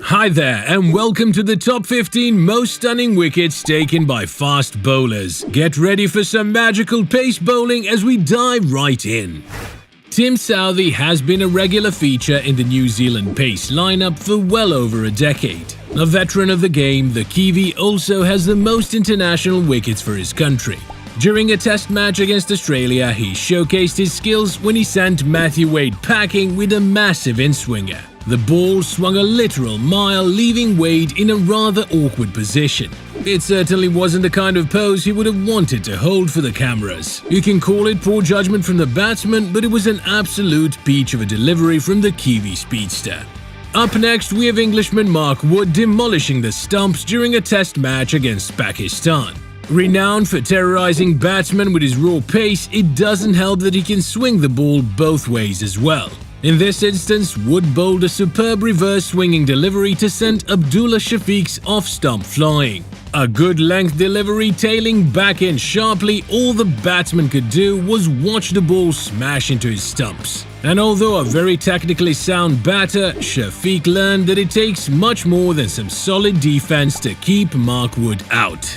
Hi there and welcome to the top 15 most stunning wickets taken by fast bowlers. Get ready for some magical pace bowling as we dive right in. Tim Southee has been a regular feature in the New Zealand pace lineup for well over a decade. A veteran of the game, the Kiwi also has the most international wickets for his country. During a test match against Australia, he showcased his skills when he sent Matthew Wade packing with a massive inswinger. The ball swung a literal mile, leaving Wade in a rather awkward position. It certainly wasn't the kind of pose he would have wanted to hold for the cameras. You can call it poor judgment from the batsman, but it was an absolute peach of a delivery from the Kiwi speedster. Up next, we have Englishman Mark Wood demolishing the stumps during a test match against Pakistan. Renowned for terrorizing batsmen with his raw pace, it doesn't help that he can swing the ball both ways as well. In this instance, Wood bowled a superb reverse swinging delivery to send Abdullah Shafiq's off-stump flying. A good length delivery tailing back in sharply, all the batsman could do was watch the ball smash into his stumps. And although a very technically sound batter, Shafiq learned that it takes much more than some solid defense to keep Mark Wood out.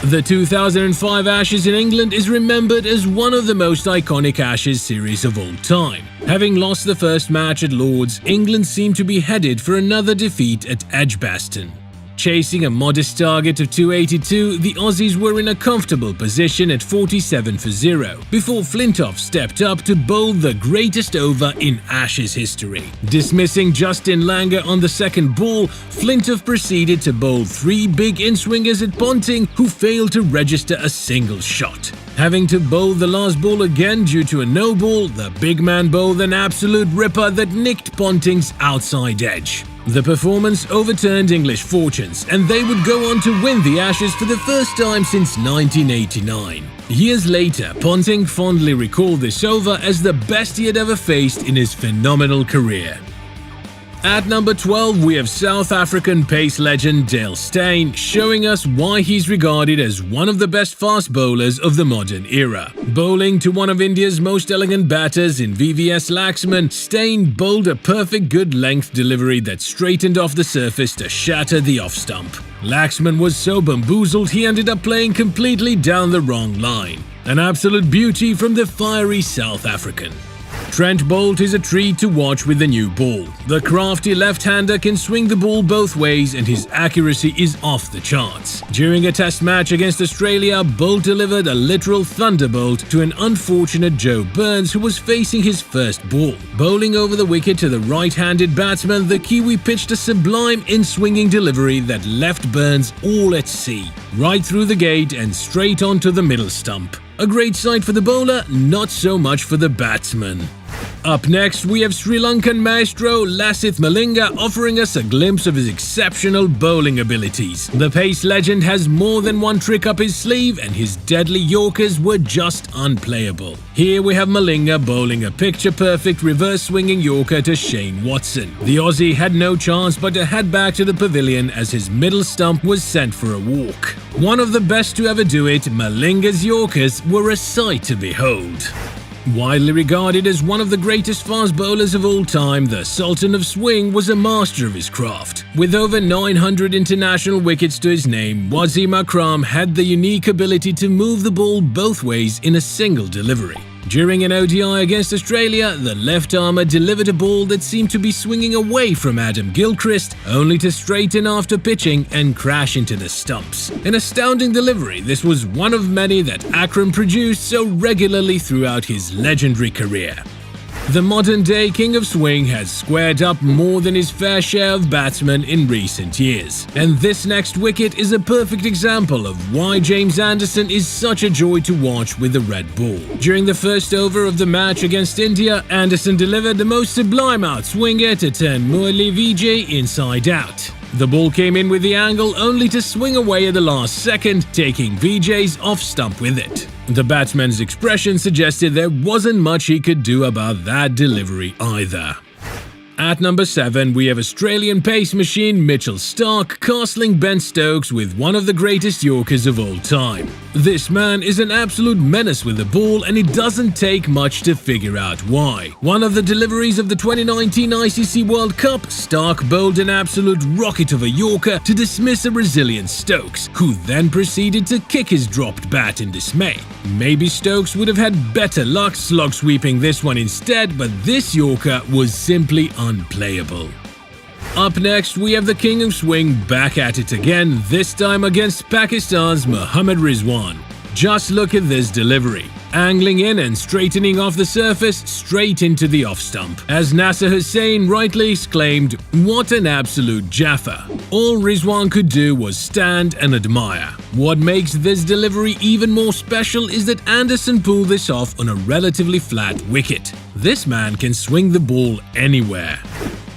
The 2005 Ashes in England is remembered as one of the most iconic Ashes series of all time. Having lost the first match at Lord's, England seemed to be headed for another defeat at Edgbaston. Chasing a modest target of 282, the Aussies were in a comfortable position at 47 for 0 before Flintoff stepped up to bowl the greatest over in Ashes history. Dismissing Justin Langer on the second ball, Flintoff proceeded to bowl 3 big inswingers at Ponting, who failed to register a single shot. Having to bowl the last ball again due to a no ball, the big man bowled an absolute ripper that nicked Ponting's outside edge. The performance overturned English fortunes, and they would go on to win the Ashes for the first time since 1989. Years later, Ponting fondly recalled this over as the best he had ever faced in his phenomenal career. At number 12, we have South African pace legend Dale Steyn, showing us why he's regarded as one of the best fast bowlers of the modern era. Bowling to one of India's most elegant batters in VVS Laxman, Steyn bowled a perfect good length delivery that straightened off the surface to shatter the off-stump. Laxman was so bamboozled he ended up playing completely down the wrong line. An absolute beauty from the fiery South African. Trent Boult is a treat to watch with the new ball. The crafty left-hander can swing the ball both ways and his accuracy is off the charts. During a test match against Australia, Boult delivered a literal thunderbolt to an unfortunate Joe Burns who was facing his first ball. Bowling over the wicket to the right-handed batsman, the Kiwi pitched a sublime in-swinging delivery that left Burns all at sea, right through the gate and straight onto the middle stump. A great sight for the bowler, not so much for the batsman. Up next, we have Sri Lankan maestro Lasith Malinga offering us a glimpse of his exceptional bowling abilities. The pace legend has more than one trick up his sleeve and his deadly Yorkers were just unplayable. Here we have Malinga bowling a picture-perfect reverse-swinging Yorker to Shane Watson. The Aussie had no chance but to head back to the pavilion as his middle stump was sent for a walk. One of the best to ever do it, Malinga's Yorkers were a sight to behold. Widely regarded as one of the greatest fast bowlers of all time, the Sultan of Swing was a master of his craft. With over 900 international wickets to his name, Wasim Akram had the unique ability to move the ball both ways in a single delivery. During an ODI against Australia, the left-armer delivered a ball that seemed to be swinging away from Adam Gilchrist, only to straighten after pitching and crash into the stumps. An astounding delivery, this was one of many that Akram produced so regularly throughout his legendary career. The modern-day king of swing has squared up more than his fair share of batsmen in recent years. And this next wicket is a perfect example of why James Anderson is such a joy to watch with the red ball. During the first over of the match against India, Anderson delivered the most sublime outswinger to turn Murli Vijay inside out. The ball came in with the angle only to swing away at the last second, taking Vijay's off-stump with it. The batsman's expression suggested there wasn't much he could do about that delivery either. At number 7, we have Australian pace machine Mitchell Starc castling Ben Stokes with one of the greatest Yorkers of all time. This man is an absolute menace with the ball, and it doesn't take much to figure out why. One of the deliveries of the 2019 ICC World Cup, Starc bowled an absolute rocket of a Yorker to dismiss a resilient Stokes, who then proceeded to kick his dropped bat in dismay. Maybe Stokes would have had better luck slog sweeping this one instead, but this Yorker was simply unplayable. Up next, we have the king of swing back at it again, this time against Pakistan's Mohammad Rizwan. Just look at this delivery. Angling in and straightening off the surface straight into the off stump. As Nasser Hussain rightly exclaimed, "What an absolute jaffa." All Rizwan could do was stand and admire. What makes this delivery even more special is that Anderson pulled this off on a relatively flat wicket. This man can swing the ball anywhere.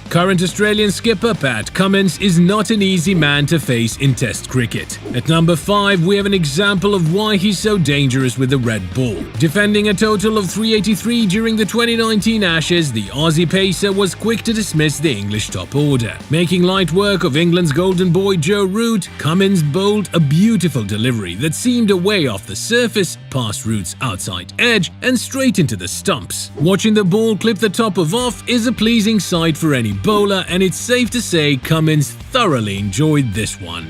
Current Australian skipper Pat Cummins is not an easy man to face in Test cricket. At number 5, we have an example of why he's so dangerous with the red ball. Defending a total of 383 during the 2019 Ashes, the Aussie pacer was quick to dismiss the English top order. Making light work of England's golden boy Joe Root, Cummins bowled a beautiful delivery that seemed away off the surface, past Root's outside edge, and straight into the stumps. Watching the ball clip the top of off is a pleasing sight for any bowler, and it's safe to say Cummins thoroughly enjoyed this one.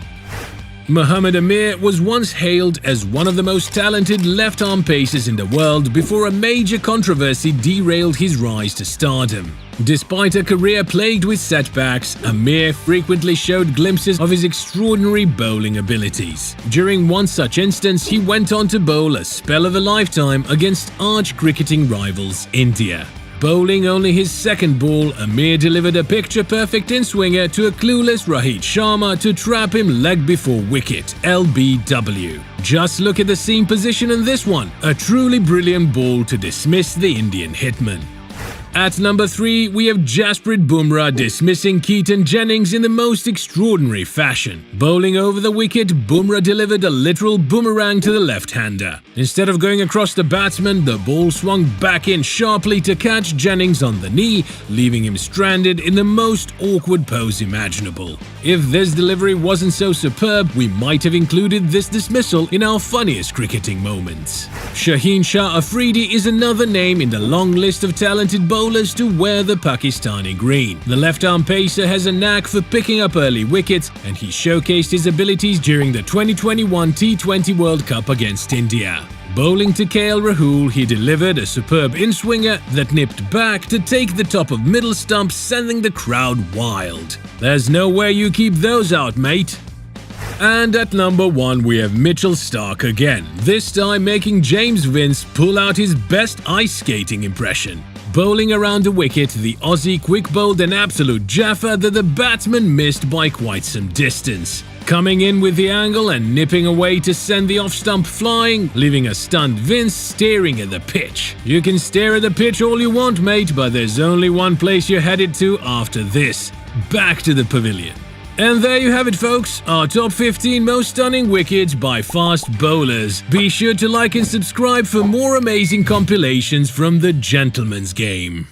Mohammad Amir was once hailed as one of the most talented left-arm pacers in the world before a major controversy derailed his rise to stardom. Despite a career plagued with setbacks, Amir frequently showed glimpses of his extraordinary bowling abilities. During one such instance, he went on to bowl a spell of a lifetime against arch-cricketing rivals India. Bowling only his second ball, Amir delivered a picture-perfect inswinger to a clueless Rohit Sharma to trap him leg before wicket, LBW. Just look at the seam position in this one, a truly brilliant ball to dismiss the Indian hitman. At number 3, we have Jasprit Bumrah dismissing Keaton Jennings in the most extraordinary fashion. Bowling over the wicket, Bumrah delivered a literal boomerang to the left-hander. Instead of going across the batsman, the ball swung back in sharply to catch Jennings on the knee, leaving him stranded in the most awkward pose imaginable. If this delivery wasn't so superb, we might have included this dismissal in our funniest cricketing moments. Shaheen Shah Afridi is another name in the long list of talented bowlers to wear the Pakistani green. The left-arm pacer has a knack for picking up early wickets, and he showcased his abilities during the 2021 T20 World Cup against India. Bowling to KL Rahul, he delivered a superb inswinger that nipped back to take the top of middle stump, sending the crowd wild. There's no way you keep those out, mate. And at number 1, we have Mitchell Starc again, this time making James Vince pull out his best ice skating impression. Bowling around the wicket, the Aussie quick bowled an absolute jaffa that the batsman missed by quite some distance. Coming in with the angle and nipping away to send the off-stump flying, leaving a stunned Vince staring at the pitch. You can stare at the pitch all you want, mate, but there's only one place you're headed to after this. Back to the pavilion. And there you have it, folks, our top 15 most stunning wickets by fast bowlers. Be sure to like and subscribe for more amazing compilations from the gentleman's game.